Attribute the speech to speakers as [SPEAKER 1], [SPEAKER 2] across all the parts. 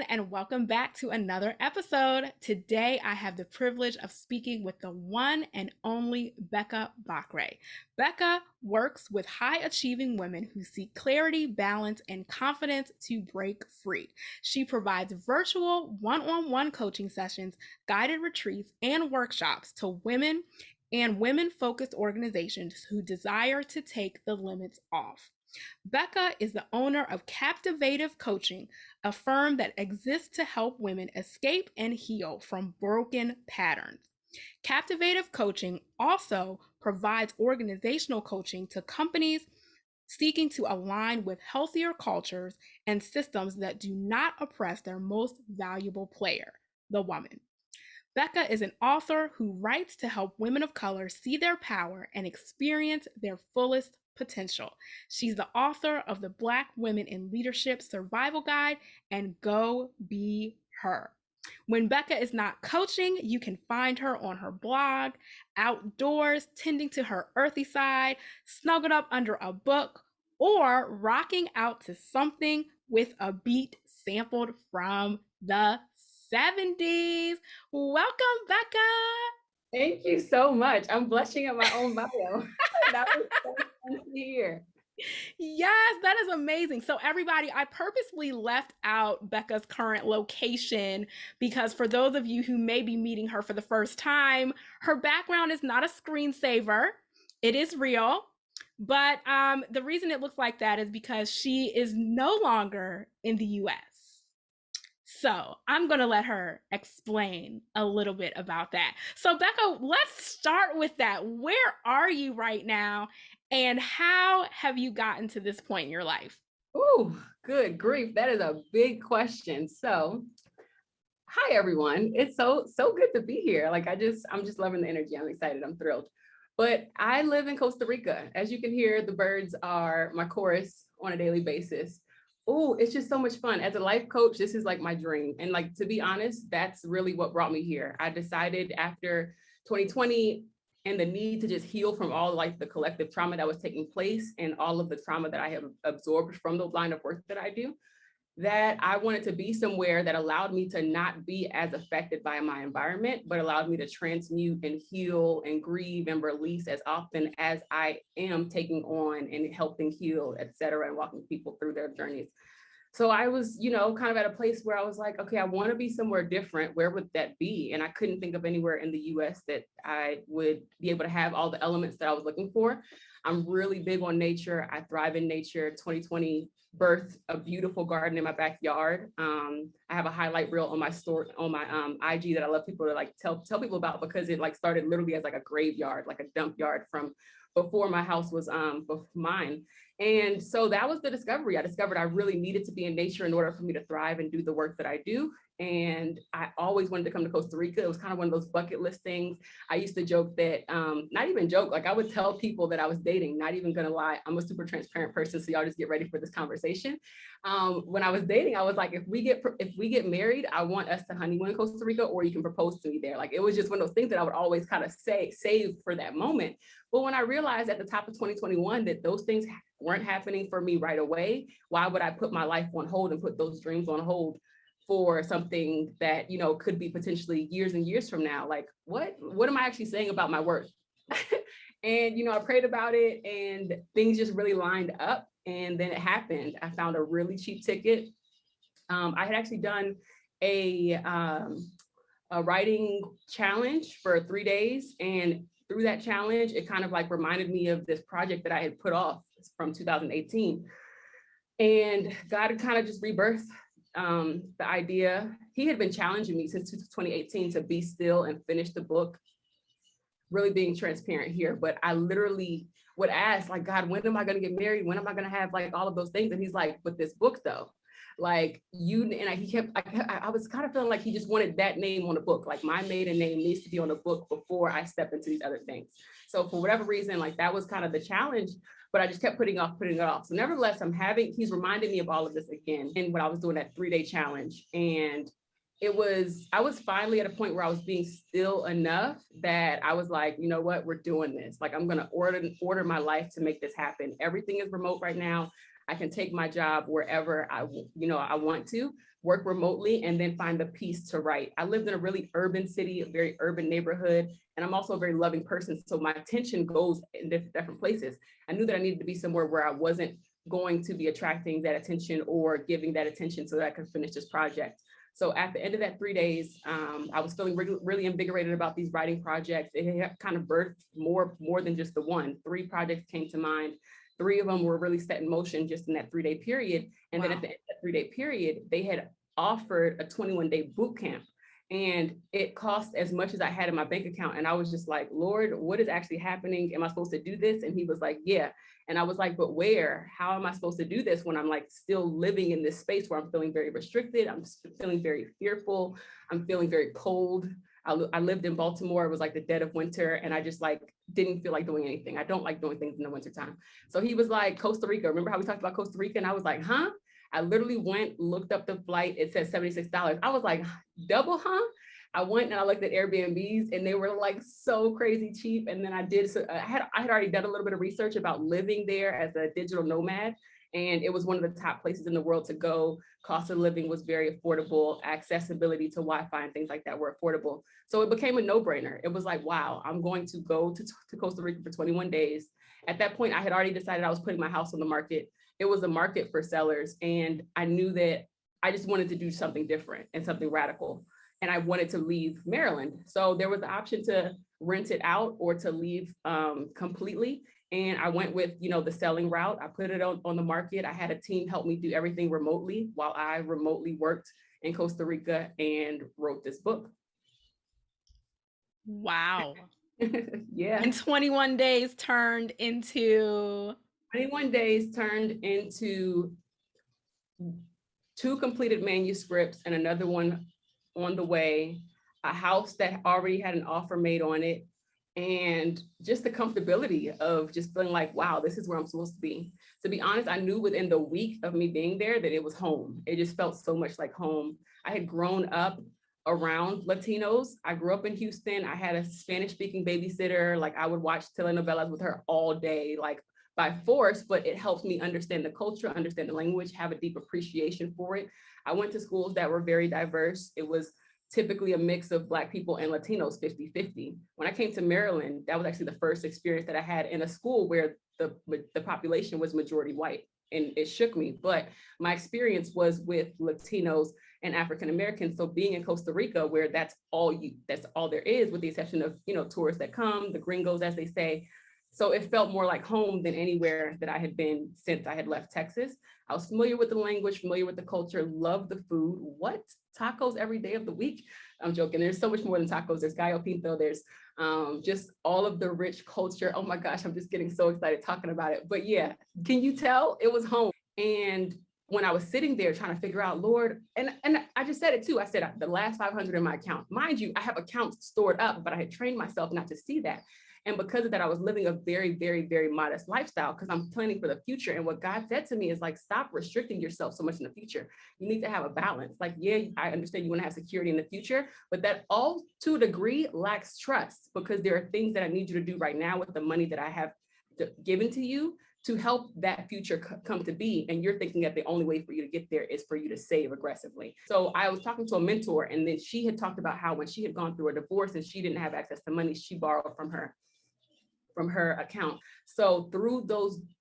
[SPEAKER 1] and welcome back to another episode. Today, I have the privilege of speaking with the one and only Becca Bakre. Becca works with high achieving women who seek clarity, balance, and confidence to break free. She provides virtual one on one coaching sessions, guided retreats, and workshops to women and women focused organizations who desire to take the limits off. Becca is the owner of Captivative Coaching, a firm that exists to help women escape and heal from broken patterns. Captivative Coaching also provides organizational coaching to companies seeking to align with healthier cultures and systems that do not oppress their most valuable player, the woman. Becca is an author who writes to help women of color see their power and experience their fullest potential. She's the author of the Black Women in Leadership Survival Guide and Go Be Her. When Becca is not coaching, you can find her on her blog, outdoors, tending to her earthy side, snuggled up under a book, or rocking out to something with a beat sampled from the 70s. Welcome, Becca.
[SPEAKER 2] Thank you so much. I'm blushing at my own bio. That was so fun to hear.
[SPEAKER 1] Yes, that is amazing. So, everybody, I purposely left out Becca's current location because for those of you who may be meeting her for the first time, her background is not a screensaver, it is real. But the reason it looks like that is because she is no longer in the US. So I'm going to let her explain a little bit about that. So, Becca, let's start with that. Where are you right now? And how have you gotten to this point in your life?
[SPEAKER 2] Oh, good grief. That is a big question. So, hi everyone. It's so good to be here. I'm just loving the energy. I'm excited. I'm thrilled. But I live in Costa Rica. As you can hear, the birds are my chorus on a daily basis. Oh, it's just so much fun. As a life coach, this is like my dream. And like, to be honest, that's really what brought me here. I decided after 2020 and the need to just heal from all like the collective trauma that was taking place and all of the trauma that I have absorbed from the line of work that I do, that I wanted to be somewhere that allowed me to not be as affected by my environment, but allowed me to transmute and heal and grieve and release as often as I am taking on and helping heal, et cetera, and walking people through their journeys. So I was, kind of at a place where I was like, okay, I want to be somewhere different. Where would that be? And I couldn't think of anywhere in the US that I would be able to have all the elements that I was looking for. I'm really big on nature. I thrive in nature. 2020 birthed a beautiful garden in my backyard. I have a highlight reel on my story on my IG that I love people to like tell people about, because it like started literally as like a graveyard, like a dump yard from before my house was before mine. And so that was the discovery. I discovered I really needed to be in nature in order for me to thrive and do the work that I do. And I always wanted to come to Costa Rica. It was kind of one of those bucket list things. I used to joke that, not even joke, like I would tell people that I was dating, not even gonna lie. I'm a super transparent person, so y'all just get ready for this conversation. When I was dating, I was like, if we get married, I want us to honeymoon in Costa Rica, or you can propose to me there. Like, it was just one of those things that I would always kind of save for that moment. But when I realized at the top of 2021 that those things weren't happening for me right away, why would I put my life on hold and put those dreams on hold for something that, could be potentially years and years from now? Like, what am I actually saying about my worth? And, I prayed about it and things just really lined up. And then it happened. I found a really cheap ticket. I had actually done a writing challenge for 3 days. And through that challenge, it kind of like reminded me of this project that I had put off from 2018. And God had kind of just rebirthed the idea. He had been challenging me since 2018 to be still and finish the book, really being transparent here. But I literally would ask, like, God, when am I going to get married? When am I going to have like all of those things? And he's like, but this book though, like I was kind of feeling like he just wanted that name on the book. Like, my maiden name needs to be on the book before I step into these other things. So for whatever reason, like, that was kind of the challenge, but I just kept putting it off. So nevertheless, he's reminding me of all of this again. And when I was doing that 3-day challenge, and I was finally at a point where I was being still enough that I was like, you know what, we're doing this. Like, I'm going to order my life to make this happen. Everything is remote right now. I can take my job wherever I want to. work remotely, and then find the peace to write. I lived in a really urban city, a very urban neighborhood, and I'm also a very loving person. So my attention goes in different places. I knew that I needed to be somewhere where I wasn't going to be attracting that attention or giving that attention so that I could finish this project. So at the end of that 3 days, I was feeling really invigorated about these writing projects. It had kind of birthed more than just the one. 3 projects came to mind. 3 of them were really set in motion just in that 3-day period. And then at the end of that 3-day period, they had offered a 21-day boot camp. And it cost as much as I had in my bank account. And I was just like, Lord, what is actually happening? Am I supposed to do this? And he was like, yeah. And I was like, but where? How am I supposed to do this when I'm like still living in this space where I'm feeling very restricted? I'm feeling very fearful. I'm feeling very cold. I lived in Baltimore. It was like the dead of winter. And I just like didn't feel like doing anything. I don't like doing things in the wintertime. So he was like, Costa Rica. Remember how we talked about Costa Rica? And I was like, huh? I literally went, looked up the flight. It said $76. I was like, double, huh? I went and I looked at Airbnbs and they were like so crazy cheap. And then I had already done a little bit of research about living there as a digital nomad. And it was one of the top places in the world to go. Cost of living was very affordable. Accessibility to Wi-Fi and things like that were affordable. So it became a no-brainer. It was like, wow, I'm going to go to Costa Rica for 21 days. At that point, I had already decided I was putting my house on the market. It was a market for sellers. And I knew that I just wanted to do something different and something radical. And I wanted to leave Maryland. So there was the option to rent it out or to leave completely. And I went with, the selling route. I put it on the market. I had a team help me do everything remotely while I remotely worked in Costa Rica and wrote this book.
[SPEAKER 1] Wow.
[SPEAKER 2] Yeah.
[SPEAKER 1] And 21 days turned into
[SPEAKER 2] 21 days turned into 2 completed manuscripts and another one on the way, a house that already had an offer made on it, and just the comfortability of just feeling like, wow, this is where I'm supposed to be. To be honest, I knew within the week of me being there that it was home. It just felt so much like home. I had grown up around Latinos. I grew up in Houston. I had a Spanish speaking babysitter. Like I would watch telenovelas with her all day, like by force, but it helps me understand the culture, understand the language, have a deep appreciation for it. I went to schools that were very diverse. It was typically a mix of Black people and Latinos, 50-50. When I came to Maryland, that was actually the first experience that I had in a school where the population was majority white. And it shook me, but my experience was with Latinos and African Americans. So being in Costa Rica, where that's all there is, with the exception of, tourists that come, the gringos, as they say. So it felt more like home than anywhere that I had been since I had left Texas. I was familiar with the language, familiar with the culture, loved the food. What? Tacos every day of the week? I'm joking. There's so much more than tacos. There's gallo pinto. There's just all of the rich culture. Oh my gosh, I'm just getting so excited talking about it. But yeah, can you tell? It was home. And when I was sitting there trying to figure out, Lord, and I just said it too. I said the last 500 in my account. Mind you, I have accounts stored up, but I had trained myself not to see that. And because of that, I was living a very, very, very modest lifestyle because I'm planning for the future. And what God said to me is like, stop restricting yourself so much in the future. You need to have a balance. Like, yeah, I understand you want to have security in the future, but that all to a degree lacks trust because there are things that I need you to do right now with the money that I have given to you to help that future come to be. And you're thinking that the only way for you to get there is for you to save aggressively. So I was talking to a mentor, and then she had talked about how when she had gone through a divorce and she didn't have access to money, she borrowed from her account. So through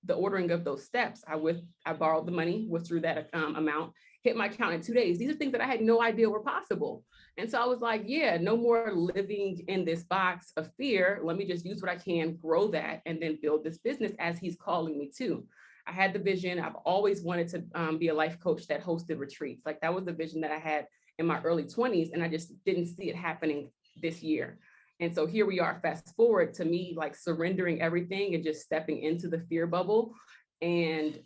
[SPEAKER 2] the ordering of those steps, I borrowed the money, withdrew that amount, hit my account in 2 days. These are things that I had no idea were possible. And so I was like, yeah, no more living in this box of fear. Let me just use what I can, grow that, and then build this business as he's calling me to. I had the vision. I've always wanted to be a life coach that hosted retreats. Like that was the vision that I had in my early 20s, and I just didn't see it happening this year. And so here we are, fast forward to me like surrendering everything and just stepping into the fear bubble and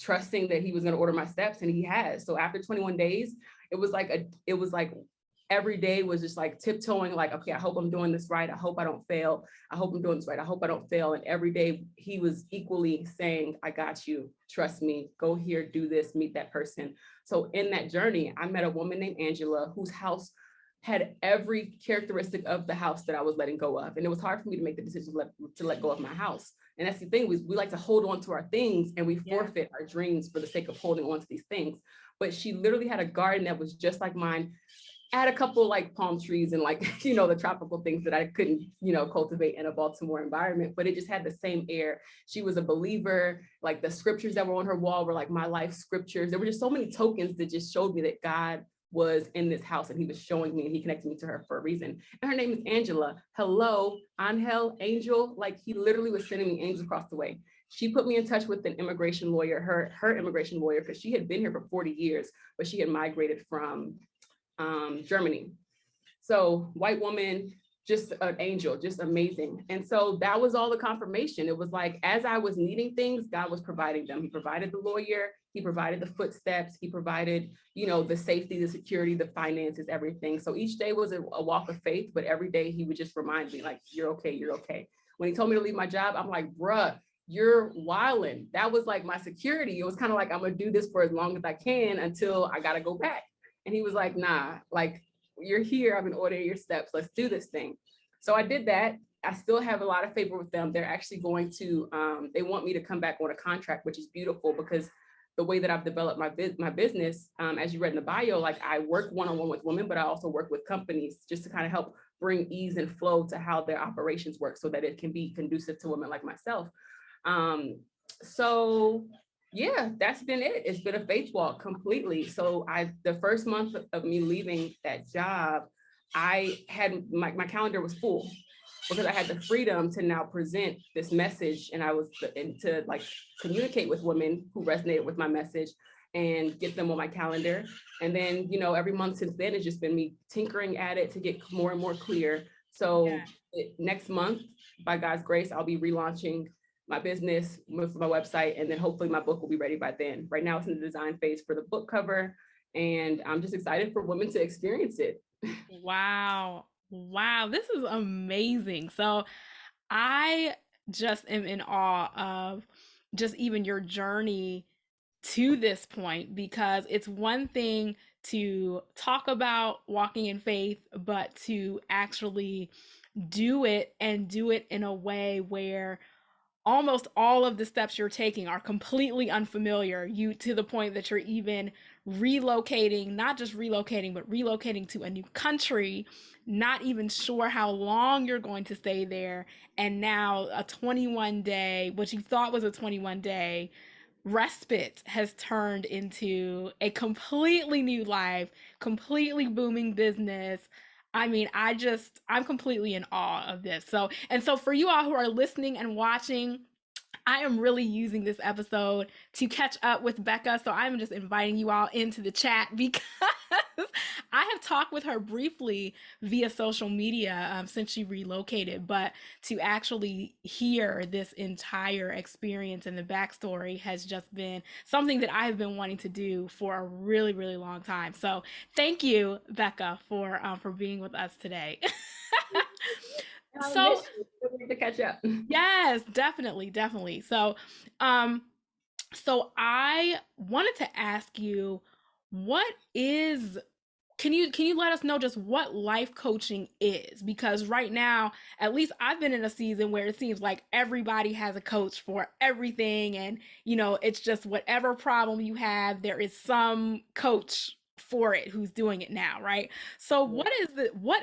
[SPEAKER 2] trusting that he was going to order my steps, and he has. So after 21 days, it was like every day was just like tiptoeing, like, okay, I hope I'm doing this right. I hope I don't fail. I hope I'm doing this right. I hope I don't fail. And every day he was equally saying, I got you, trust me, go here, do this, meet that person. So in that journey, I met a woman named Angela whose house had every characteristic of the house that I was letting go of. And it was hard for me to make the decision to let go of my house. And that's the thing, we like to hold on to our things and we forfeit our dreams for the sake of holding on to these things. But she literally had a garden that was just like mine. I had a couple like palm trees and like, you know, the tropical things that I couldn't, you know, cultivate in a Baltimore environment, but it just had the same air. She was a believer. Like the scriptures that were on her wall were like my life scriptures. There were just so many tokens that just showed me that God was in this house and he was showing me, and he connected me to her for a reason. And her name is Angela. Hello, Angel, angel. Like he literally was sending me angels across the way. She put me in touch with an immigration lawyer, her immigration lawyer, because she had been here for 40 years, but she had migrated from Germany. So white woman, just an angel, just amazing. And so that was all the confirmation. It was like, as I was needing things, God was providing them. He provided the lawyer, he provided the footsteps, he provided, you know, the safety, the security, the finances, everything. So each day was a walk of faith, but every day he would just remind me like, you're okay, you're okay. When he told me to leave my job, I'm like, bruh, you're wildin'. That was like my security. It was kind of like, I'm gonna do this for as long as I can until I gotta go back. And he was like, nah, like, you're here, I've been ordering your steps, let's do this thing. So I did that. I still have a lot of favor with them. They're actually going to, they want me to come back on a contract, which is beautiful because the way that I've developed my business, as you read in the bio, like I work one-on-one with women, but I also work with companies just to kind of help bring ease and flow to how their operations work so that it can be conducive to women like myself. So yeah, that's been it. It's been a faith walk completely. So the first month of me leaving that job, I had my calendar was full because I had the freedom to now present this message, and to like communicate with women who resonated with my message and get them on my calendar. And then, you know, every month since then, it's just been me tinkering at it to get more and more clear. So next month, by God's grace, I'll be relaunching my business with my website, and then hopefully my book will be ready by then. Right now it's in the design phase for the book cover, and I'm just excited for women to experience it.
[SPEAKER 1] Wow. Wow. This is amazing. So I just am in awe of just even your journey to this point, because it's one thing to talk about walking in faith, but to actually do it and do it in a way where almost all of the steps you're taking are completely unfamiliar, you to the point that you're even relocating, not just relocating, but relocating to a new country, not even sure how long you're going to stay there. And now a 21 day, what you thought was a 21 day respite has turned into a completely new life, completely booming business. I mean, I'm completely in awe of this. So, and so for you all who are listening and watching, I am really using this episode to catch up with Becca. So I'm just inviting you all into the chat because I have talked with her briefly via social media since she relocated. But to actually hear this entire experience and the backstory has just been something that I have been wanting to do for a really, really long time. So thank you, Becca, for being with us today.
[SPEAKER 2] I
[SPEAKER 1] So
[SPEAKER 2] miss you. We need to catch up.
[SPEAKER 1] yes, definitely, definitely. Um, so I wanted to ask you, what is can you let us know just what life coaching is? Because right now, at least I've been in a season where it seems like everybody has a coach for everything, and it's just whatever problem you have, there is some coach for it who's doing it now, right? So what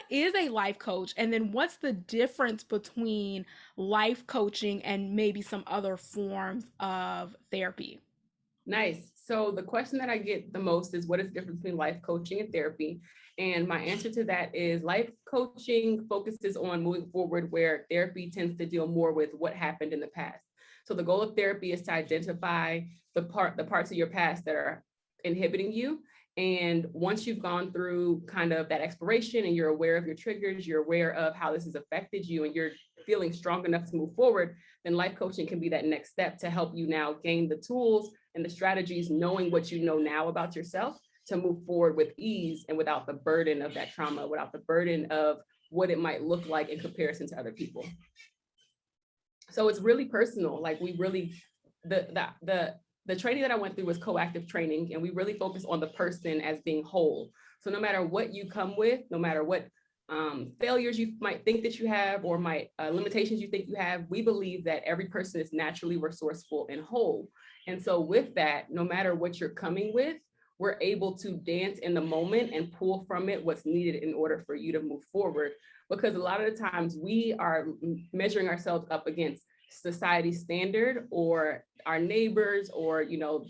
[SPEAKER 1] is a life coach, and then what's the difference between life coaching and maybe some other forms of therapy?
[SPEAKER 2] Nice. So the question that I get the most is, what is the difference between life coaching and therapy? And my answer to that is life coaching focuses on moving forward, where therapy tends to deal more with what happened in the past. So the goal of therapy is to identify the parts of your past that are inhibiting you. And once you've gone through kind of that exploration and you're aware of your triggers, you're aware of how this has affected you, and you're feeling strong enough to move forward, then life coaching can be that next step to help you now gain the tools and the strategies, knowing what you know now about yourself, to move forward with ease and without the burden of that trauma, without the burden of what it might look like in comparison to other people. So it's really personal. Like we really, the the training that I went through was coactive training, and we really focus on the person as being whole. So no matter what you come with, no matter what failures you might think that you have, or might limitations you think you have, we believe that every person is naturally resourceful and whole. And so with that, no matter what you're coming with, we're able to dance in the moment and pull from it what's needed in order for you to move forward. Because a lot of the times we are measuring ourselves up against society standard, or our neighbors, or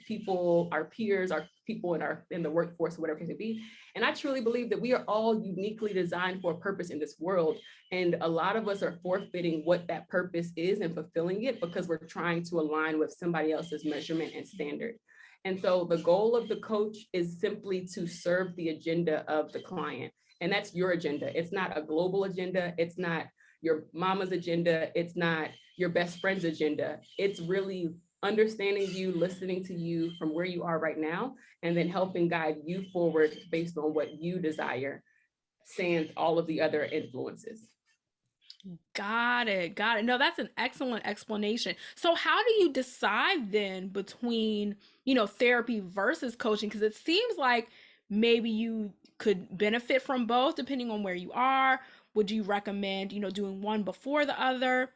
[SPEAKER 2] people, our peers, our people in the workforce, whatever it may be. And I truly believe that we are all uniquely designed for a purpose in this world, and a lot of us are forfeiting what that purpose is and fulfilling it because we're trying to align with somebody else's measurement and standard. And so the goal of the coach is simply to serve the agenda of the client, and that's your agenda. It's not a global agenda, it's not your mama's agenda, it's not your best friend's agenda. It's really understanding you, listening to you from where you are right now, and then helping guide you forward based on what you desire, sans all of the other influences.
[SPEAKER 1] Got it. Got it. No, that's an excellent explanation. So, how do you decide then between, therapy versus coaching? Because it seems like maybe you could benefit from both depending on where you are. Would you recommend, doing one before the other?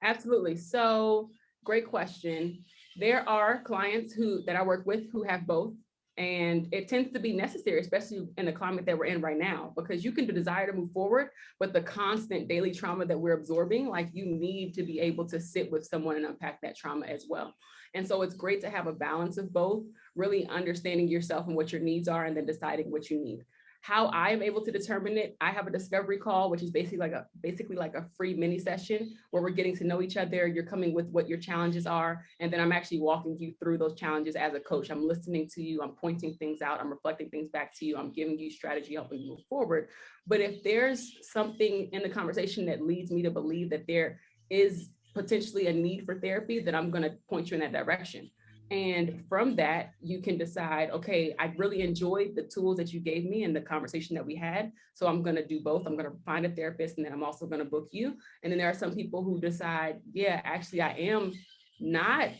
[SPEAKER 2] Absolutely. So great question. There are clients who that I work with who have both. And it tends to be necessary, especially in the climate that we're in right now, because you can desire to move forward, but the constant daily trauma that we're absorbing, like you need to be able to sit with someone and unpack that trauma as well. And so it's great to have a balance of both, really understanding yourself and what your needs are, and then deciding what you need. How I am able to determine it, I have a discovery call, which is basically like a free mini session where we're getting to know each other. You're coming with what your challenges are, and then I'm actually walking you through those challenges as a coach. I'm listening to you, I'm pointing things out, I'm reflecting things back to you, I'm giving you strategy, helping you move forward. But if there's something in the conversation that leads me to believe that there is potentially a need for therapy, then I'm going to point you in that direction. And from that, you can decide, okay, I really enjoyed the tools that you gave me and the conversation that we had. So I'm going to do both. I'm going to find a therapist, and then I'm also going to book you. And then there are some people who decide, yeah, actually, I am not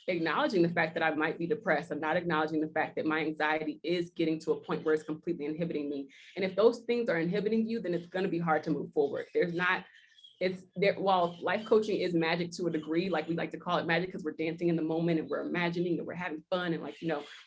[SPEAKER 2] acknowledging the fact that I might be depressed. I'm not acknowledging the fact that my anxiety is getting to a point where it's completely inhibiting me. And if those things are inhibiting you, then it's going to be hard to move forward. There's not it's there. While life coaching is magic to a degree, like we like to call it magic because we're dancing in the moment and we're imagining and we're having fun, and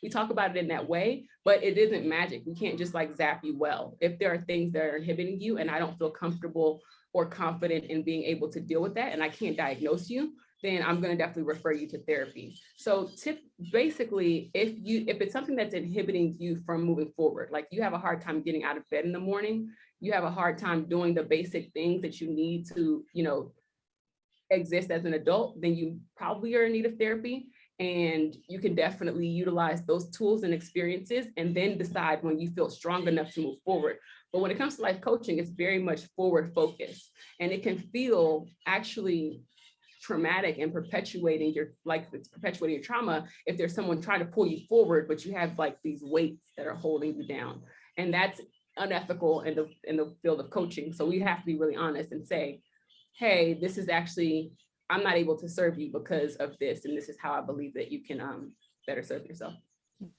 [SPEAKER 2] we talk about it in that way, but it isn't magic. We can't just like zap you well. If there are things that are inhibiting you and I don't feel comfortable or confident in being able to deal with that, and I can't diagnose you, then I'm going to definitely refer you to therapy. So basically, if it's something that's inhibiting you from moving forward, like you have a hard time getting out of bed in the morning, you have a hard time doing the basic things that you need to, exist as an adult, then you probably are in need of therapy. And you can definitely utilize those tools and experiences and then decide when you feel strong enough to move forward. But when it comes to life coaching, it's very much forward focused, and it can feel actually traumatic and it's perpetuating your trauma if there's someone trying to pull you forward, but you have like these weights that are holding you down. And that's unethical in the field of coaching. So we have to be really honest and say, hey, this is actually, I'm not able to serve you because of this, and this is how I believe that you can better serve yourself.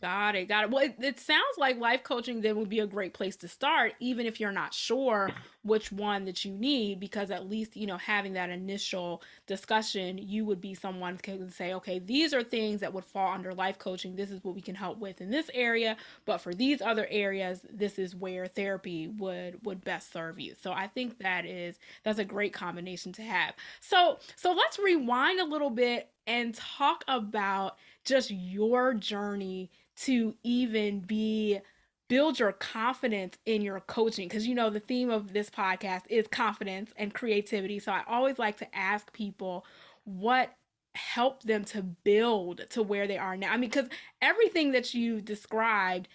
[SPEAKER 1] Got it. Got it. Well, it sounds like life coaching then would be a great place to start, even if you're not sure which one that you need, because at least, having that initial discussion, you would be someone who can say, okay, these are things that would fall under life coaching. This is what we can help with in this area. But for these other areas, this is where therapy would best serve you. So I think that's a great combination to have. So let's rewind a little bit and talk about just your journey to even be build your confidence in your coaching, because the theme of this podcast is confidence and creativity. So I always like to ask people what helped them to build to where they are now. I mean, because everything that you described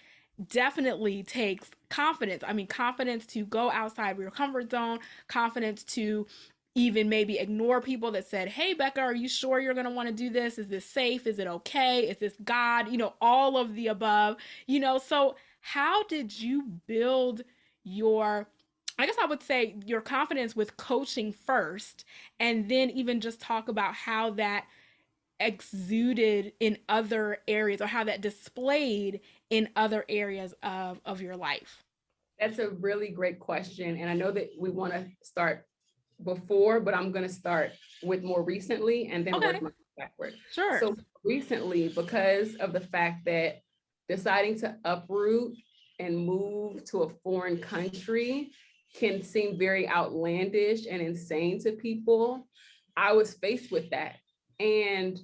[SPEAKER 1] definitely takes confidence. I mean, confidence to go outside of your comfort zone, confidence to even maybe ignore people that said, hey, Becca, are you sure you're going to want to do this? Is this safe? Is it okay? Is this God? All of the above. So how did you build your, I guess I would say, your confidence with coaching first, and then even just talk about how that exuded in other areas, or how that displayed in other areas of your life?
[SPEAKER 2] That's a really great question. And I know that we want to start before, but I'm going to start with more recently and then
[SPEAKER 1] Okay,
[SPEAKER 2] work my way backward.
[SPEAKER 1] sure.
[SPEAKER 2] So recently, because of the fact that deciding to uproot and move to a foreign country can seem very outlandish and insane to people, I was faced with that. And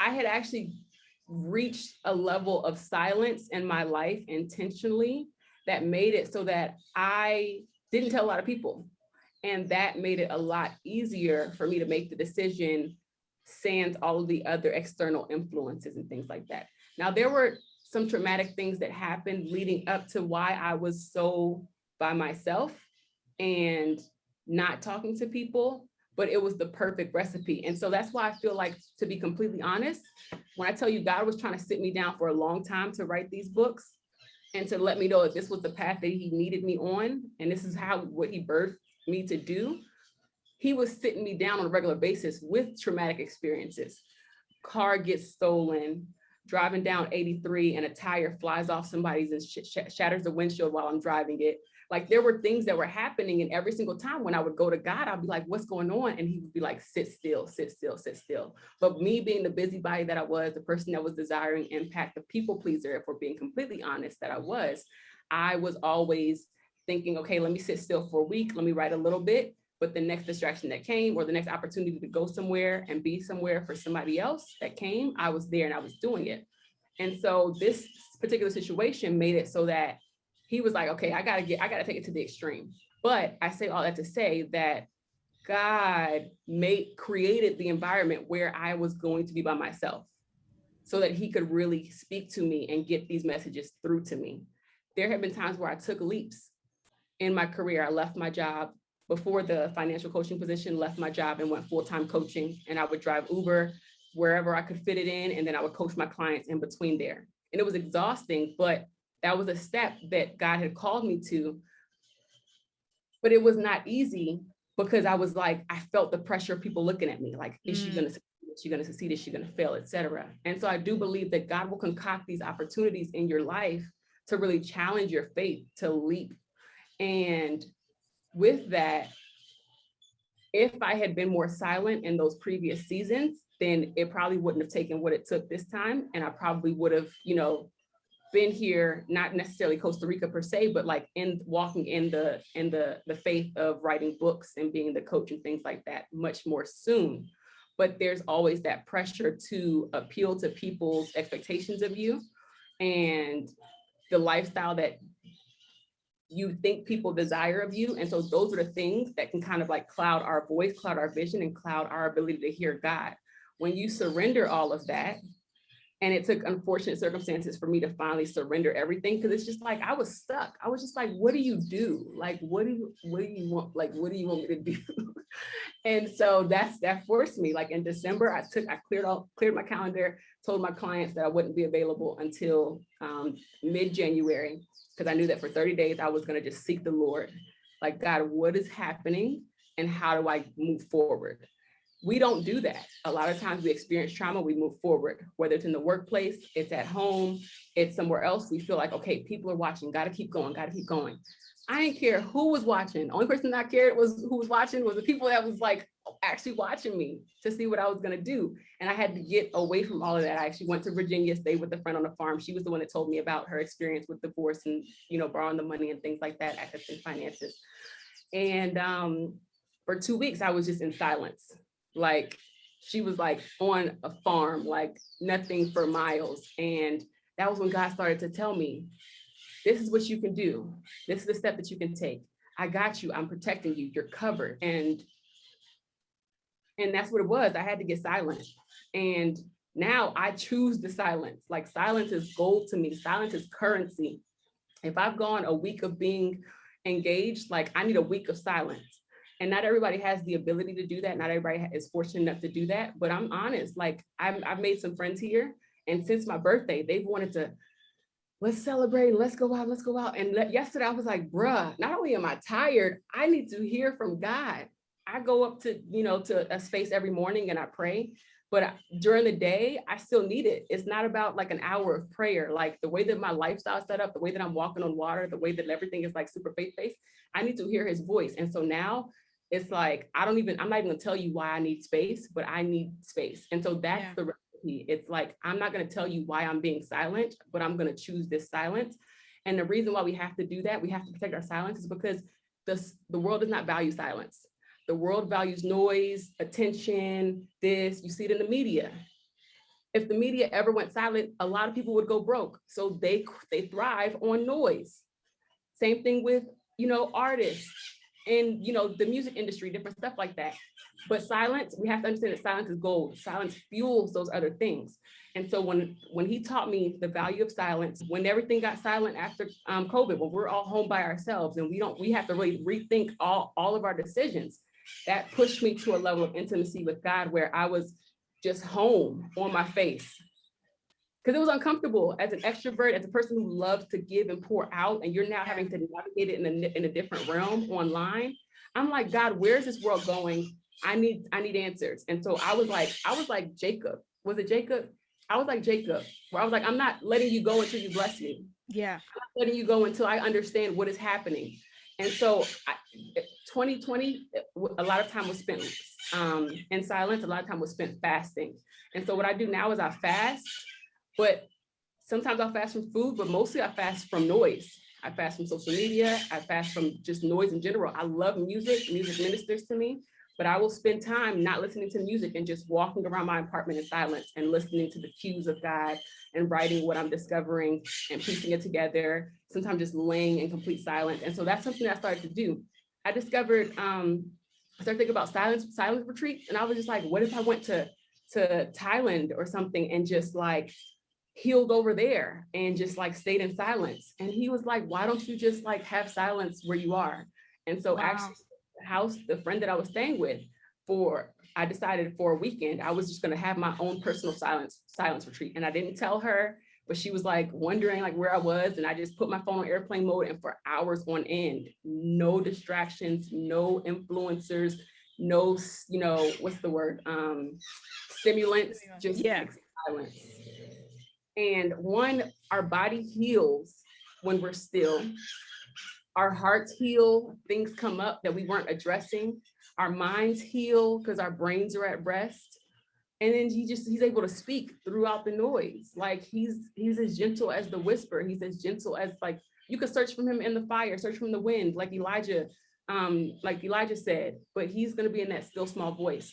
[SPEAKER 2] I had actually reached a level of silence in my life intentionally that made it so that I didn't tell a lot of people. And that made it a lot easier for me to make the decision sans all of the other external influences and things like that. Now, there were some traumatic things that happened leading up to why I was so by myself and not talking to people, but it was the perfect recipe. And so that's why I feel like, to be completely honest, when I tell you God was trying to sit me down for a long time to write these books and to let me know that this was the path that he needed me on, and this is what he birthed me to do, he was sitting me down on a regular basis with traumatic experiences. Car gets stolen, driving down 83 and a tire flies off somebody's and shatters the windshield while I'm driving it. Like, there were things that were happening, and every single time when I would go to God, I'd be like, what's going on? And he would be like, sit still, sit still, sit still. But me being the busybody that I was, the person that was desiring impact, the people pleaser, if we're being completely honest, that I was always thinking, okay, let me sit still for a week, let me write a little bit. But the next distraction that came, or the next opportunity to go somewhere and be somewhere for somebody else that came, I was there and I was doing it. And so this particular situation made it so that he was like, okay, I gotta take it to the extreme. But I say all that to say that God created the environment where I was going to be by myself so that he could really speak to me and get these messages through to me. There have been times where I took leaps in my career. I left my job before the financial coaching position, left my job and went full-time coaching. And I would drive Uber wherever I could fit it in. And then I would coach my clients in between there. And it was exhausting, but that was a step that God had called me to. But it was not easy because I was like, I felt the pressure of people looking at me, like, is she gonna succeed? Is she gonna succeed? Is she gonna fail, etc. And so I do believe that God will concoct these opportunities in your life to really challenge your faith, to leap. And with that, if I had been more silent in those previous seasons, then it probably wouldn't have taken what it took this time. And I probably would have, been here, not necessarily Costa Rica per se, but like walking in the faith of writing books and being the coach and things like that much more soon. But there's always that pressure to appeal to people's expectations of you and the lifestyle that you think people desire of you. And so those are the things that can kind of like cloud our voice, cloud our vision, and cloud our ability to hear God. When you surrender all of that, and it took unfortunate circumstances for me to finally surrender everything, because it's just like I was stuck. I was just like, what do you do? Like, what do you want? Like, what do you want me to do? And so that forced me. Like in December, I cleared my calendar, told my clients that I wouldn't be available until mid-January, because I knew that for 30 days I was going to just seek the Lord. Like, God, what is happening and how do I move forward? We don't do that. A lot of times we experience trauma, we move forward, whether it's in the workplace, it's at home, it's somewhere else. We feel like, okay, people are watching, got to keep going, got to keep going. I didn't care who was watching. The only person that I cared who was watching was the people that was like actually watching me to see what I was going to do. And I had to get away from all of that. I actually went to Virginia, stayed with a friend on the farm. She was the one that told me about her experience with divorce and, borrowing the money and things like that, accessing finances. And for 2 weeks, I was just in silence. Like, she was like on a farm, like nothing for miles. And that was when God started to tell me, this is what you can do. This is the step that you can take. I got you. I'm protecting you. You're covered. And that's what it was. I had to get silent. And now I choose the silence. Like, silence is gold to me. Silence is currency. If I've gone a week of being engaged, like, I need a week of silence. And not everybody has the ability to do that. Not everybody is fortunate enough to do that. But I'm honest, like, I've made some friends here. And since my birthday, they've wanted to, let's celebrate, let's go out. And yesterday I was like, bruh, not only am I tired, I need to hear from God. I go up to, to a space every morning and I pray. But during the day, I still need it. It's not about like an hour of prayer. Like the way that my lifestyle is set up, the way that I'm walking on water, the way that everything is like super faith-based, I need to hear his voice. And so now it's like, I'm not even gonna tell you why I need space, but I need space. And so that's the recipe. It's like, I'm not gonna tell you why I'm being silent, but I'm gonna choose this silence. And the reason why we have to do that, we have to protect our silence, is because the world does not value silence. The world values noise, attention, this, you see it in the media. If the media ever went silent, a lot of people would go broke. So they thrive on noise. Same thing with, artists and, the music industry, different stuff like that. But silence, we have to understand that silence is gold. Silence fuels those other things. And so when he taught me the value of silence, when everything got silent after COVID, when we're all home by ourselves and we have to really rethink all of our decisions, that pushed me to a level of intimacy with God where I was just home on my face. Because it was uncomfortable as an extrovert, as a person who loves to give and pour out, and you're now having to navigate it in a different realm online. I'm like, God, where's this world going? I need answers. And so I was like Jacob. Was it Jacob? I was like Jacob, where I was like, I'm not letting you go until you bless me.
[SPEAKER 1] Yeah.
[SPEAKER 2] I'm not letting you go until I understand what is happening. And so 2020, a lot of time was spent in silence. A lot of time was spent fasting. And so what I do now is I fast, but sometimes I'll fast from food, but mostly I fast from noise. I fast from social media. I fast from just noise in general. I love music. Music ministers to me, but I will spend time not listening to music and just walking around my apartment in silence and listening to the cues of God and writing what I'm discovering and piecing it together. Sometimes just laying in complete silence. And so that's something that I started to do. I discovered, I started thinking about silence retreats. And I was just like, what if I went to Thailand or something and just like healed over there and just like stayed in silence? And he was like, why don't you just like have silence where you are? And so actually the friend that I was staying with, I decided for a weekend, I was just going to have my own personal silence retreat. And I didn't tell her, but she was like wondering like where I was. And I just put my phone on airplane mode, and for hours on end, no distractions, no influencers, no, what's the word? Stimulants, just like silence. And our body heals when we're still. Our hearts heal, things come up that we weren't addressing. Our minds heal because our brains are at rest. And then he's able to speak throughout the noise. Like he's as gentle as the whisper. He's as gentle as, like, you could search from him in the fire, search from the wind, like Elijah said, but he's going to be in that still small voice.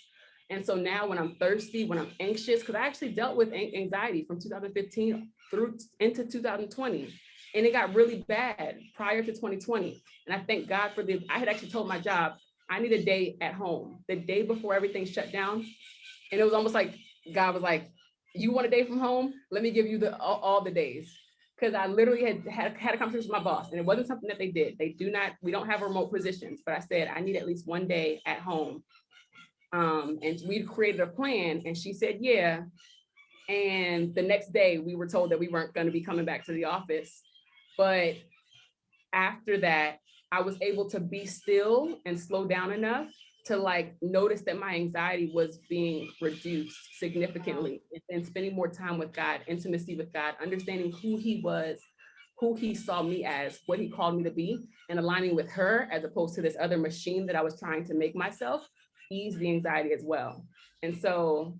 [SPEAKER 2] And so now when I'm thirsty, when I'm anxious, because I actually dealt with anxiety from 2015 through into 2020. And it got really bad prior to 2020. And I thank God for I had actually told my job, I need a day at home, the day before everything shut down. And it was almost like God was like, you want a day from home? Let me give you all the days. Because I literally had a conversation with my boss, and it wasn't something that they did. We don't have remote positions, but I said, I need at least one day at home. And we created a plan, and she said, yeah. And the next day we were told that we weren't going to be coming back to the office. But after that, I was able to be still and slow down enough to like notice that my anxiety was being reduced significantly, and spending more time with God, intimacy with God, understanding who he was, who he saw me as, what he called me to be, and aligning with her as opposed to this other machine that I was trying to make myself, ease the anxiety as well. And so,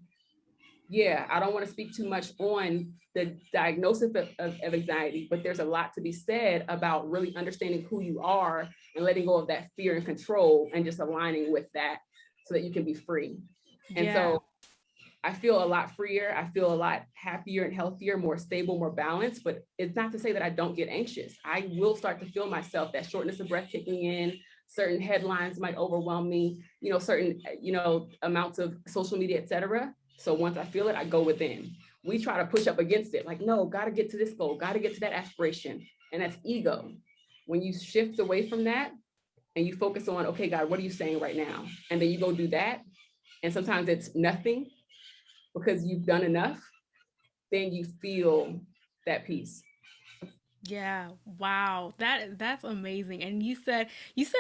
[SPEAKER 2] yeah, I don't want to speak too much on the diagnosis of anxiety, but there's a lot to be said about really understanding who you are and letting go of that fear and control and just aligning with that so that you can be free. And so I feel a lot freer. I feel a lot happier and healthier, more stable, more balanced, but it's not to say that I don't get anxious. I will start to feel myself, that shortness of breath kicking in. Certain headlines might overwhelm me, certain, amounts of social media, et cetera. So once I feel it, I go within. We try to push up against it. Like, no, got to get to this goal, got to get to that aspiration. And that's ego. When you shift away from that and you focus on, okay, God, what are you saying right now? And then you go do that. And sometimes it's nothing because you've done enough, then you feel that peace.
[SPEAKER 1] Yeah, wow. That's amazing. And you said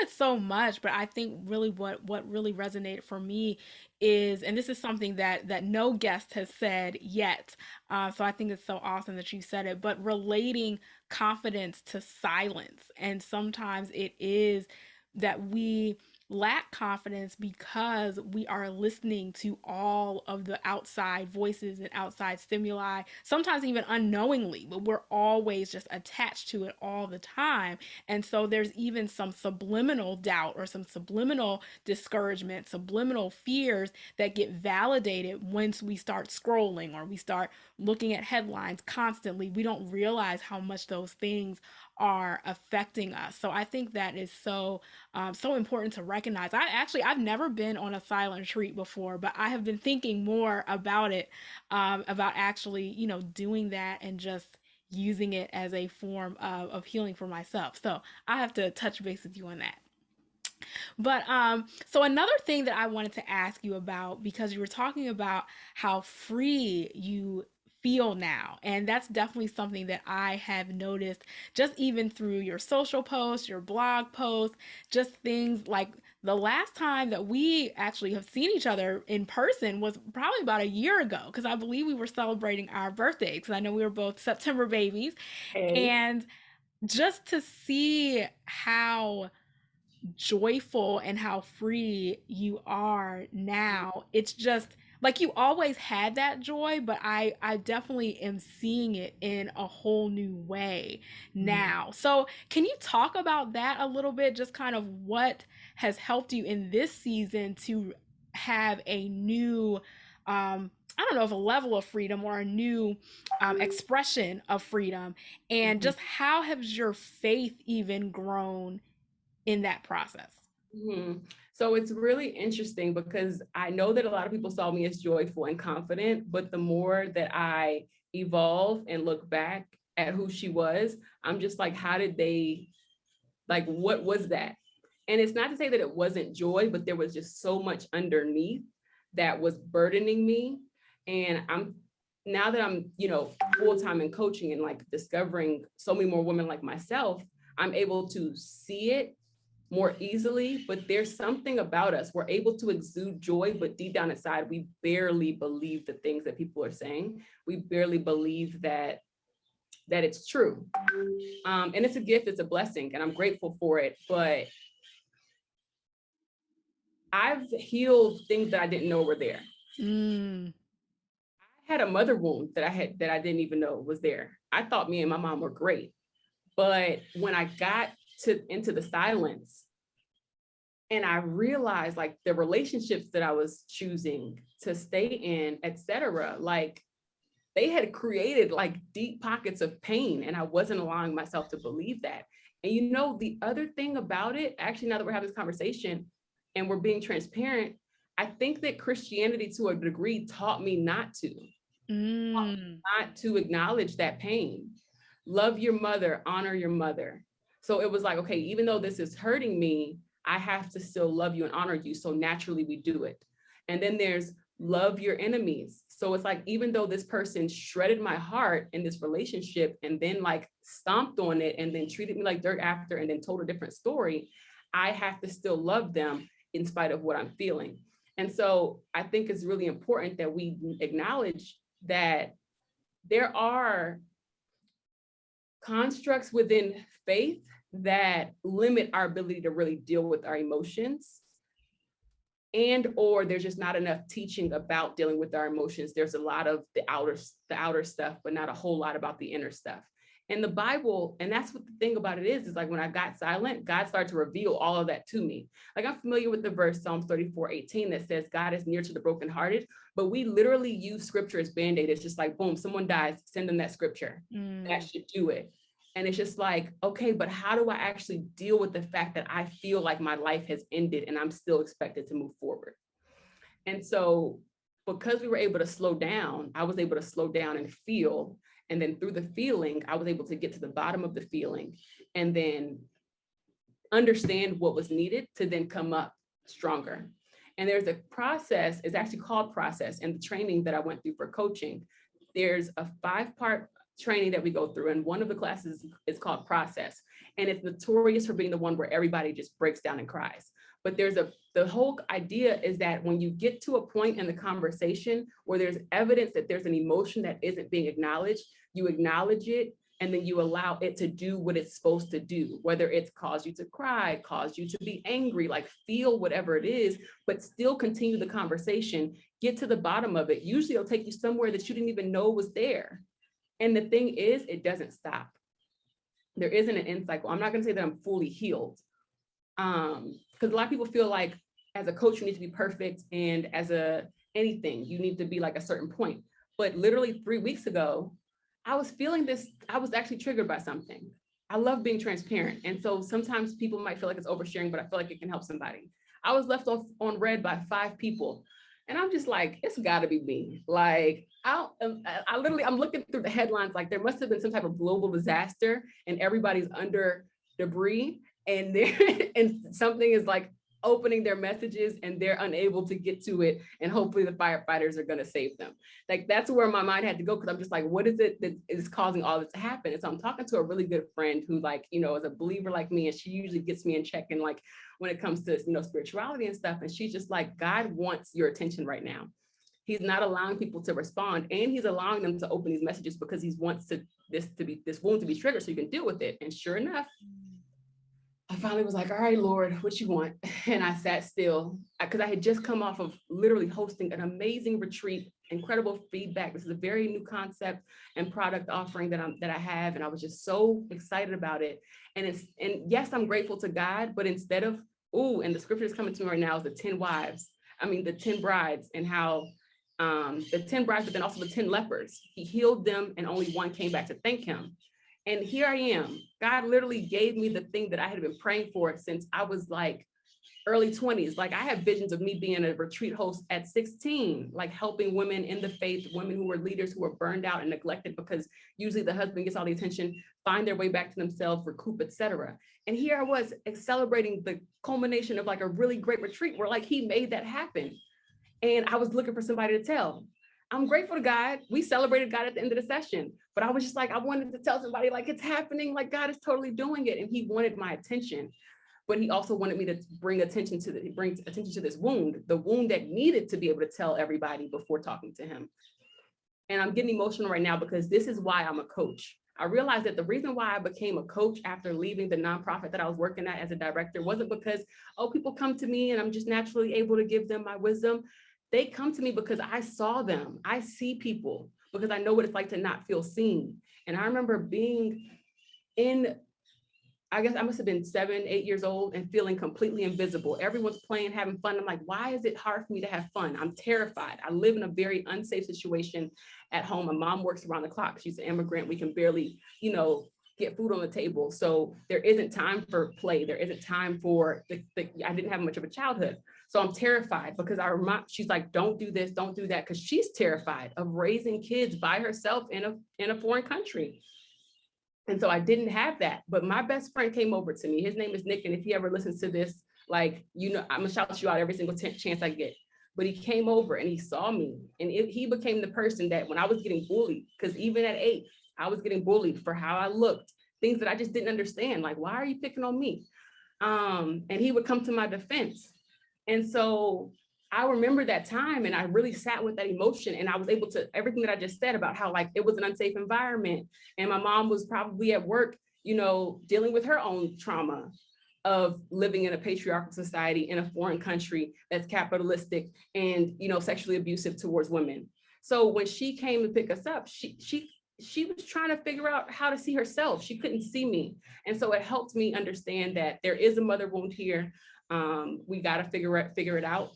[SPEAKER 1] so much, but I think really what really resonated for me is, and this is something that no guest has said yet. So I think it's so awesome that you said it, but relating confidence to silence. And sometimes it is that we lack confidence because we are listening to all of the outside voices and outside stimuli, sometimes even unknowingly, but we're always just attached to it all the time. And so there's even some subliminal doubt or some subliminal discouragement, subliminal fears that get validated once we start scrolling or we start looking at headlines constantly. We don't realize how much those things are affecting us. So I think that is so important to recognize. I've never been on a silent retreat before, but I have been thinking more about it, about actually doing that and just using it as a form of healing for myself. So I have to touch base with you on that. But so another thing that I wanted to ask you about, because you were talking about how free you feel now, and that's definitely something that I have noticed just even through your social posts, your blog posts, just things like the last time that we actually have seen each other in person was probably about a year ago, because I believe we were celebrating our birthdays, because I know we were both September babies.
[SPEAKER 2] Hey.
[SPEAKER 1] And just to see how joyful and how free you are now. It's just like you always had that joy, but I definitely am seeing it in a whole new way
[SPEAKER 2] Mhm.
[SPEAKER 1] now. So, can you talk about that a little bit, just kind of what has helped you in this season to have a new I don't know if a level of freedom or a new expression of freedom, and
[SPEAKER 2] Mhm.
[SPEAKER 1] just how has your faith even grown in that process?
[SPEAKER 2] Mhm. So it's really interesting because I know that a lot of people saw me as joyful and confident, but the more that I evolve and look back at who she was, I'm just like, how did they, like, what was that? And it's not to say that it wasn't joy, but there was just so much underneath that was burdening me. And I'm now that I'm, full time in coaching and like discovering so many more women like myself, I'm able to see it more easily, but there's something about us. We're able to exude joy, but deep down inside, we barely believe the things that people are saying. We barely believe that it's true. And it's a gift, it's a blessing, and I'm grateful for it. But I've healed things that I didn't know were there.
[SPEAKER 1] Mm.
[SPEAKER 2] I had a mother wound that I didn't even know was there. I thought me and my mom were great. But when I got to into the silence, and I realized like the relationships that I was choosing to stay in, etc., like they had created like deep pockets of pain, and I wasn't allowing myself to believe that. And the other thing about it, actually, now that we're having this conversation and we're being transparent, I think that Christianity to a degree taught me
[SPEAKER 1] Mm.
[SPEAKER 2] not to acknowledge that pain. Love your mother, honor your mother. So it was like, okay, even though this is hurting me, I have to still love you and honor you. So naturally we do it. And then there's love your enemies. So it's like, even though this person shredded my heart in this relationship and then like stomped on it and then treated me like dirt after and then told a different story, I have to still love them in spite of what I'm feeling. And so I think it's really important that we acknowledge that there are constructs within faith that limit our ability to really deal with our emotions, and or there's just not enough teaching about dealing with our emotions. There's a lot of the outer stuff, but not a whole lot about the inner stuff. And the Bible, and that's what the thing about it is like when I got silent, God started to reveal all of that to me. Like I'm familiar with the verse Psalms 34:18 that says God is near to the brokenhearted, but we literally use scripture as band-aid. It's just like, boom, someone dies, send them that scripture. That
[SPEAKER 1] Mm.
[SPEAKER 2] should do it. And it's just like, okay, but how do I actually deal with the fact that I feel like my life has ended and I'm still expected to move forward? And so, because we were able to slow down, I was able to slow down and feel. And then through the feeling, I was able to get to the bottom of the feeling and then understand what was needed to then come up stronger. And there's a process, it's actually called process, and the training that I went through for coaching. There's a 5-part training that we go through. And one of the classes is called Process. And it's notorious for being the one where everybody just breaks down and cries. But the whole idea is that when you get to a point in the conversation where there's evidence that there's an emotion that isn't being acknowledged, you acknowledge it, and then you allow it to do what it's supposed to do, whether it's cause you to cry, cause you to be angry, like feel whatever it is, but still continue the conversation, get to the bottom of it. Usually it'll take you somewhere that you didn't even know was there. And the thing is, it doesn't stop. There isn't an end cycle. I'm not gonna say that I'm fully healed. Because a lot of people feel like as a coach, you need to be perfect. And as anything, you need to be like a certain point. But literally 3 weeks ago, I was feeling this, I was actually triggered by something. I love being transparent. And so sometimes people might feel like it's oversharing, but I feel like it can help somebody. I was left off on red by 5 people. And I'm just like, it's gotta be me. Like, I'm looking through the headlines, like there must have been some type of global disaster and everybody's under debris and and something is like opening their messages and they're unable to get to it. And hopefully the firefighters are gonna save them. Like that's where my mind had to go, because I'm just like, what is it that is causing all this to happen? And so I'm talking to a really good friend who like, is a believer like me, and she usually gets me in check and like when it comes to spirituality and stuff. And she's just like, God wants your attention right now. He's not allowing people to respond, and he's allowing them to open these messages because he wants this wound to be triggered so you can deal with it. And sure enough, I finally was like, all right, Lord, what you want? And I sat still because I had just come off of literally hosting an amazing retreat, incredible feedback. This is a very new concept and product offering that I have. And I was just so excited about it. And yes, I'm grateful to God, but instead of, and the scripture is coming to me right now is the 10 brides, and how the 10 brides, but then also the 10 lepers, he healed them and only one came back to thank him. And here I am. God literally gave me the thing that I had been praying for since I was like early 20s. Like I have visions of me being a retreat host at 16, like helping women in the faith, women who were leaders who were burned out and neglected because usually the husband gets all the attention, find their way back to themselves, recoup, etc. And here I was celebrating the culmination of like a really great retreat where like he made that happen. And I was looking for somebody to tell. I'm grateful to God. We celebrated God at the end of the session, but I was just like, I wanted to tell somebody like it's happening, like God is totally doing it. And he wanted my attention, but he also wanted me to bring attention to this wound, the wound that needed to be able to tell everybody before talking to him. And I'm getting emotional right now because this is why I'm a coach. I realized that the reason why I became a coach after leaving the nonprofit that I was working at as a director wasn't because, people come to me and I'm just naturally able to give them my wisdom. They come to me because I saw them. I see people because I know what it's like to not feel seen. And I remember being I guess I must have been 7, 8 years old and feeling completely invisible. Everyone's playing, having fun. I'm like, why is it hard for me to have fun? I'm terrified. I live in a very unsafe situation at home. My mom works around the clock. She's an immigrant. We can barely, get food on the table. So there isn't time for play. There isn't time for I didn't have much of a childhood. So I'm terrified because she's like, don't do this, don't do that. Because she's terrified of raising kids by herself in a foreign country. And so I didn't have that. But my best friend came over to me. His name is Nick. And if he ever listens to this, I'm gonna shout you out every single chance I get. But he came over and he saw me. And he became the person that when I was getting bullied, because even at 8, I was getting bullied for how I looked, things that I just didn't understand. Like, why are you picking on me? And he would come to my defense. And so I remember that time and I really sat with that emotion, and I was able to, everything that I just said about how like it was an unsafe environment. And my mom was probably at work, dealing with her own trauma of living in a patriarchal society in a foreign country that's capitalistic and, sexually abusive towards women. So when she came to pick us up, she was trying to figure out how to see herself. She couldn't see me. And so it helped me understand that there is a mother wound here. We got to figure it out.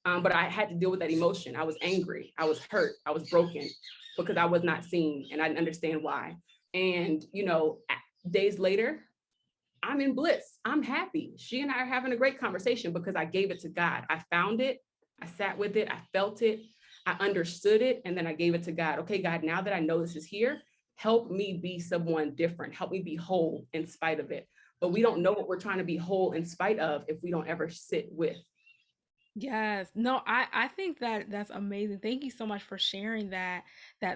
[SPEAKER 2] But I had to deal with that emotion. I was angry. I was hurt. I was broken because I was not seen and I didn't understand why. And, days later, I'm in bliss. I'm happy. She and I are having a great conversation because I gave it to God. I found it. I sat with it. I felt it. I understood it. And then I gave it to God. Okay, God, now that I know this is here, help me be someone different. Help me be whole in spite of it. But we don't know what we're trying to be whole in spite of if we don't ever sit with.
[SPEAKER 1] Yes. No, I think that that's amazing. Thank you so much for sharing that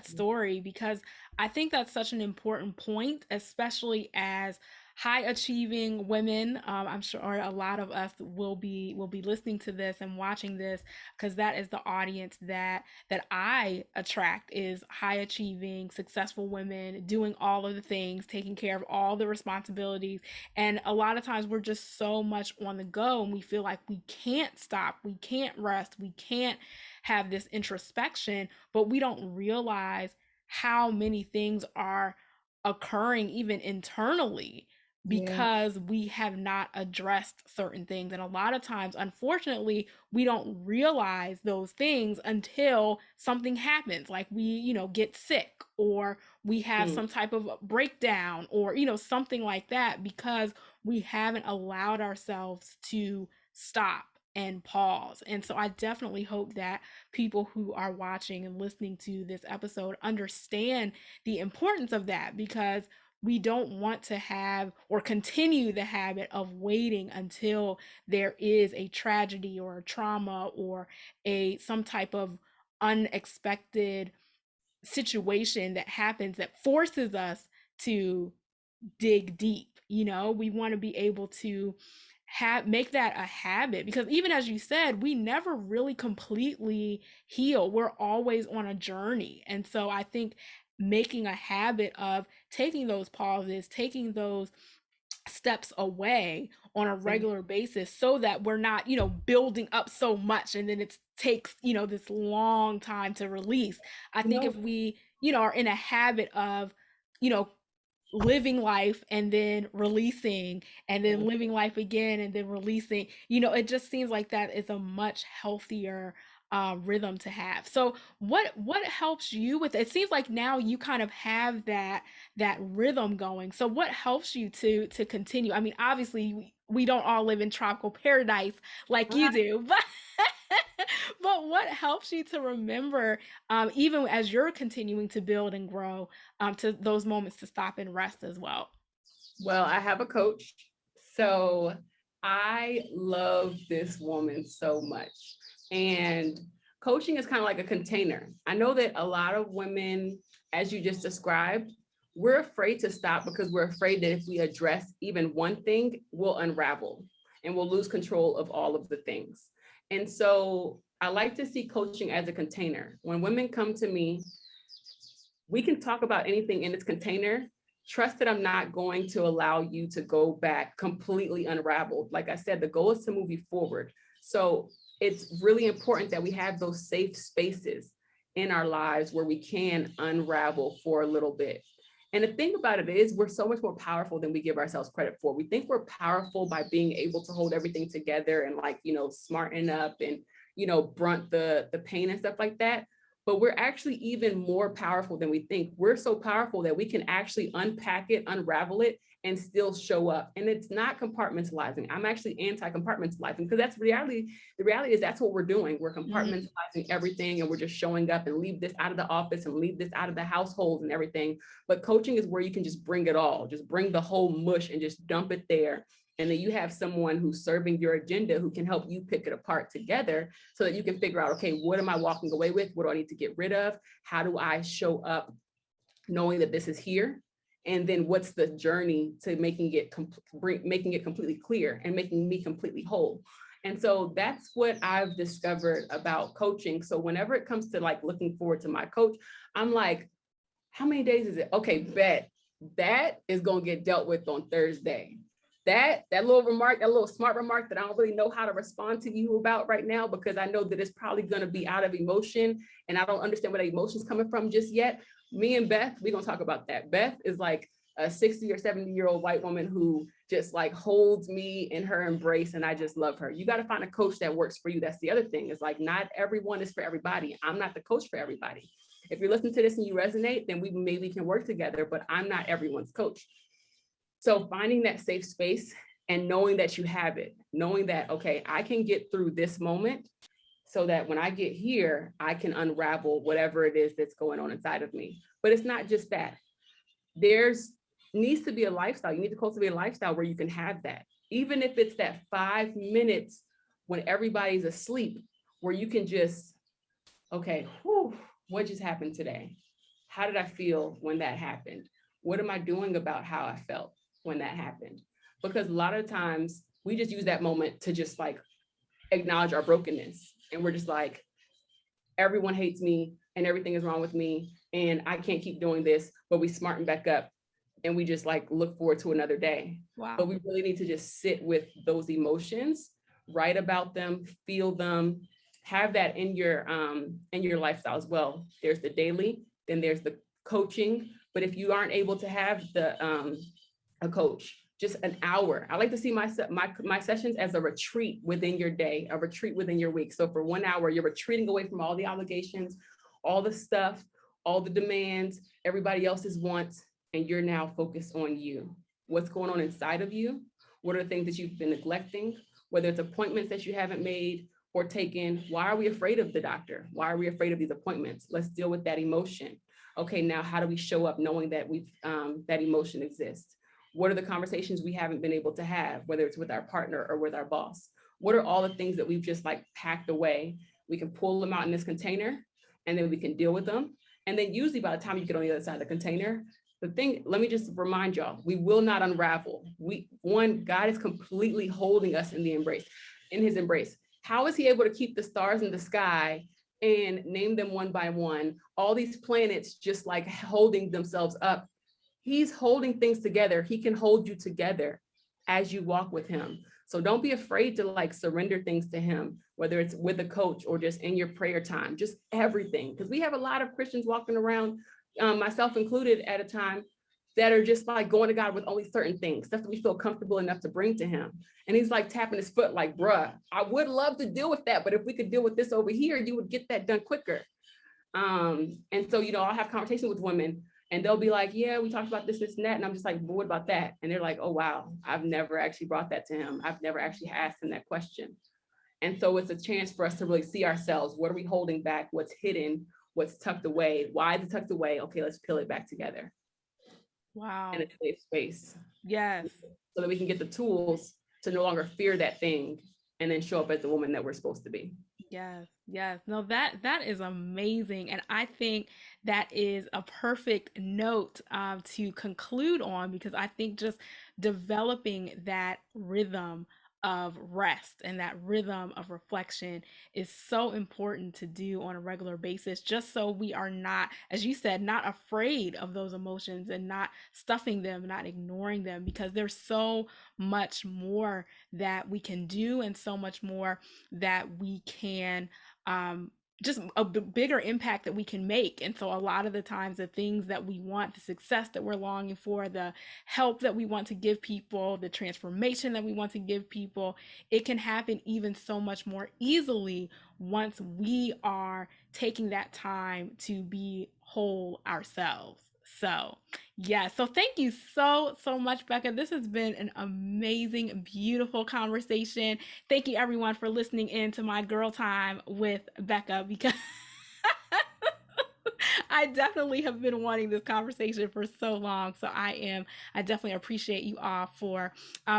[SPEAKER 1] story, because I think that's such an important point, especially as high achieving women. I'm sure a lot of us will be listening to this and watching this, because that is the audience that I attract, is high achieving, successful women doing all of the things, taking care of all the responsibilities. And a lot of times we're just so much on the go and we feel like we can't stop, we can't rest, we can't have this introspection, but we don't realize how many things are occurring even internally
[SPEAKER 2] Yeah.
[SPEAKER 1] because we have not addressed certain things. And a lot of times, unfortunately, we don't realize those things until something happens, like we, get sick, or we have
[SPEAKER 2] Mm.
[SPEAKER 1] some type of breakdown, or, something like that, because we haven't allowed ourselves to stop and pause. And so I definitely hope that people who are watching and listening to this episode understand the importance of that, because we don't want to have or continue the habit of waiting until there is a tragedy or a trauma or a some type of unexpected situation that happens that forces us to dig deep. We want to be able to make that a habit, because even as you said, we never really completely heal. We're always on a journey. And so I think making a habit of taking those pauses, taking those steps away on a
[SPEAKER 2] Yeah.
[SPEAKER 1] regular basis, so that we're not, building up so much and then it takes, this long time to release. I
[SPEAKER 2] You
[SPEAKER 1] think
[SPEAKER 2] know,
[SPEAKER 1] if we, are in a habit of, you know, living life and then releasing, and
[SPEAKER 2] yeah.
[SPEAKER 1] then living life again and then releasing, it just seems like that is a much healthier rhythm to have. So what helps you with it? It seems like now you kind of have that rhythm going. So what helps you to continue? I mean, obviously we don't all live in tropical paradise like you do, but but what helps you to remember, even as you're continuing to build and grow, to those moments to stop and rest as well?
[SPEAKER 2] Well, I have a coach. So I love this woman so much. And coaching is kind of like a container. I know that a lot of women, as you just described, we're afraid to stop because we're afraid that if we address even one thing, we'll unravel and we'll lose control of all of the things. And so I like to see coaching as a container. When women come to me, we can talk about anything in its container. Trust that I'm not going to allow you to go back completely unraveled. Like I said, the goal is to move you forward. So it's really important that we have those safe spaces in our lives where we can unravel for a little bit. And the thing about it is, we're so much more powerful than we give ourselves credit for. We think we're powerful by being able to hold everything together and, like, smarten up and, brunt the pain and stuff like that, but we're actually even more powerful than we think. We're so powerful that we can actually unpack it, unravel it, and still show up. And it's not compartmentalizing. I'm actually anti-compartmentalizing, because that's reality. The reality is that's what we're doing. We're
[SPEAKER 1] Mhm.
[SPEAKER 2] compartmentalizing everything, and we're just showing up and leave this out of the office and leave this out of the household and everything. But coaching is where you can just bring it all, just bring the whole mush and just dump it there. And then you have someone who's serving your agenda who can help you pick it apart together, so that you can figure out, okay, what am I walking away with? What do I need to get rid of? How do I show up knowing that this is here? And then what's the journey to making it completely clear and making me completely whole? And so that's what I've discovered about coaching. So whenever it comes to, like, looking forward to my coach, I'm like, how many days is it? Okay, bet that is going to get dealt with on Thursday. That little remark, that little smart remark that I don't really know how to respond to you about right now, because I know that it's probably going to be out of emotion and I don't understand where the emotion's coming from just yet. Me and Beth, we're going to talk about that. Beth is like a 60 or 70-year-old white woman who just, like, holds me in her embrace, and I just love her. You got to find a coach that works for you. That's the other thing. It's like, not everyone is for everybody. I'm not the coach for everybody. If you're listening to this and you resonate, then we maybe can work together, but I'm not everyone's coach. So finding that safe space and knowing that you have it, knowing that, okay, I can get through this moment so that when I get here, I can unravel whatever it is that's going on inside of me. But it's not just that. There's needs to be a lifestyle. You need to cultivate a lifestyle where you can have that. Even if it's that 5 minutes when everybody's asleep, where you can just, okay, whew, what just happened today? How did I feel when that happened? What am I doing about how I felt when that happened? Because a lot of times we just use that moment to just like acknowledge our brokenness. And we're just like, everyone hates me and everything is wrong with me and I can't keep doing this, but we smarten back up and we just like look forward to another day.
[SPEAKER 1] Wow.
[SPEAKER 2] But we really need to just sit with those emotions, write about them, feel them, have that in your lifestyle as well. There's the daily, then there's the coaching. But if you aren't able to have a coach, just an hour. I like to see my sessions as a retreat within your day, a retreat within your week. So for 1 hour, you're retreating away from all the obligations, all the stuff, all the demands, everybody else's wants, and you're now focused on you. What's going on inside of you? What are the things that you've been neglecting? Whether it's appointments that you haven't made or taken. Why are we afraid of the doctor? Why are we afraid of these appointments? Let's deal with that emotion. Okay, now how do we show up knowing that that emotion exists? What are the conversations we haven't been able to have, whether it's with our partner or with our boss? What are all the things that we've just like packed away? We can pull them out in this container and then we can deal with them. And then usually by the time you get on the other side of the container, let me just remind y'all, we will not unravel. God is completely holding us in his embrace. How is he able to keep the stars in the sky and name them one by one? All these planets just like holding themselves up. He's holding things together. He can hold you together as you walk with him. So don't be afraid to like surrender things to him, whether it's with a coach or just in your prayer time, just everything. Because we have a lot of Christians walking around, myself included at a time, that are just like going to God with only certain things, stuff that we feel comfortable enough to bring to him. And he's like tapping his foot like, bruh, I would love to deal with that, but if we could deal with this over here, you would get that done quicker. And so, I'll have conversations with women and they'll be like, yeah, we talked about this and that. And I'm just like, but what about that? And they're like, oh, wow, I've never actually brought that to him. I've never actually asked him that question. And so it's a chance for us to really see ourselves. What are we holding back? What's hidden? What's tucked away? Why is it tucked away? Okay, let's peel it back together.
[SPEAKER 1] Wow.
[SPEAKER 2] In a safe space.
[SPEAKER 1] Yes.
[SPEAKER 2] So that we can get the tools to no longer fear that thing and then show up as the woman that we're supposed to be.
[SPEAKER 1] Yes, yes. No, that is amazing. And I think that is a perfect note to conclude on because I think just developing that rhythm of rest and that rhythm of reflection is so important to do on a regular basis, just so we are not, as you said, not afraid of those emotions and not stuffing them, not ignoring them, because there's so much more that we can do and so much more that we can just a bigger impact that we can make. And so a lot of the times the things that we want, the success that we're longing for, the help that we want to give people, the transformation that we want to give people, it can happen even so much more easily once we are taking that time to be whole ourselves. So, yeah, so thank you so much, Becca. This has been an amazing, beautiful conversation. Thank you, everyone, for listening in to my girl time with Becca because I definitely have been wanting this conversation for so long. So I definitely appreciate you all for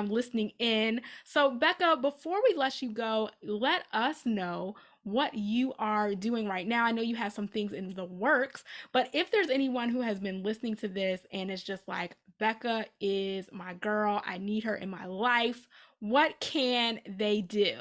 [SPEAKER 1] listening in. So, Becca, before we let you go, let us know what you are doing right now. I know you have some things in the works, but if there's anyone who has been listening to this and it's just like, Becca is my girl, I need her in my life, what can they do?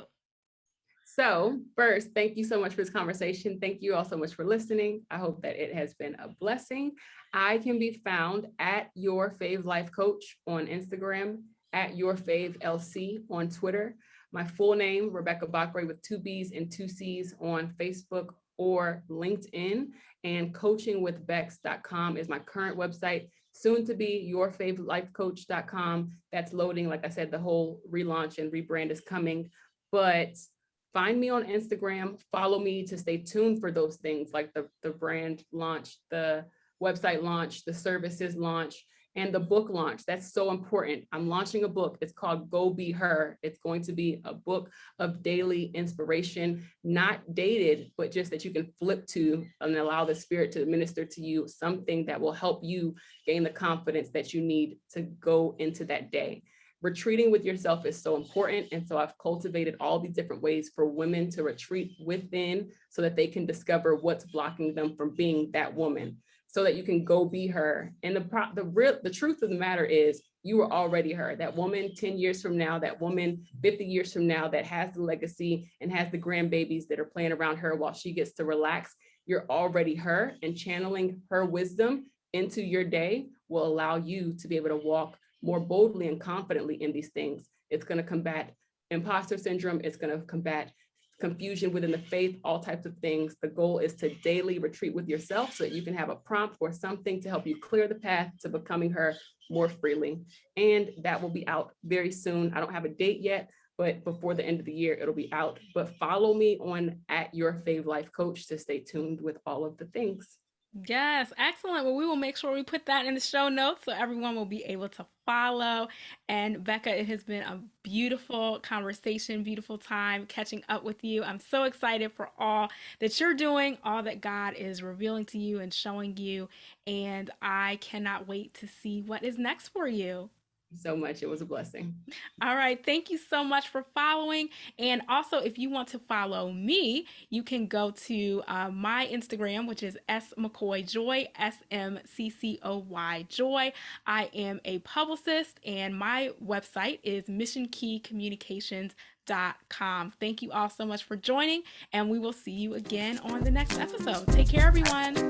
[SPEAKER 2] So first, thank you so much for this conversation. Thank you all so much for listening. I hope that it has been a blessing. I can be found at Your Fave Life Coach on Instagram, at Your Fave LC on Twitter. My full name, Rebecca Bakre with 2 B's and 2 C's on Facebook or LinkedIn. And coachingwithbex.com is my current website. Soon to be yourfavelifecoach.com. That's loading. Like I said, the whole relaunch and rebrand is coming. But find me on Instagram, follow me to stay tuned for those things like the brand launch, the website launch, the services launch, and the book launch. That's so important. I'm launching a book. It's called Go Be Her. It's going to be a book of daily inspiration, not dated, but just that you can flip to and allow the spirit to minister to you, something that will help you gain the confidence that you need to go into that day. retreating with yourself is so important. And so I've cultivated all these different ways for women to retreat within so that they can discover what's blocking them from being that woman, so that you can go be her. And the truth of the matter is you were already her, that woman 10 years from now, that woman 50 years from now that has the legacy and has the grandbabies that are playing around her while she gets to relax. You're already her, and channeling her wisdom into your day will allow you to be able to walk more boldly and confidently in these things. It's going to combat imposter syndrome. It's going to combat confusion within the faith, all types of things. The goal is to daily retreat with yourself so that you can have a prompt or something to help you clear the path to becoming her more freely. And that will be out very soon. I don't have a date yet, but before the end of the year, it'll be out. But follow me on @YourFaveLifeCoach to stay tuned with all of the things.
[SPEAKER 1] Yes, excellent. Well, we will make sure we put that in the show notes so everyone will be able to follow. And Becca, it has been a beautiful conversation, beautiful time catching up with you. I'm so excited for all that you're doing, all that God is revealing to you and showing you. And I cannot wait to see what is next for you.
[SPEAKER 2] So much. It was a blessing.
[SPEAKER 1] All right. Thank you so much for following. And also, if you want to follow me, you can go to my Instagram, which is smccoyjoy, SMCCOY Joy. I am a publicist, and my website is missionkeycommunications.com. Thank you all so much for joining, and we will see you again on the next episode. Take care, everyone.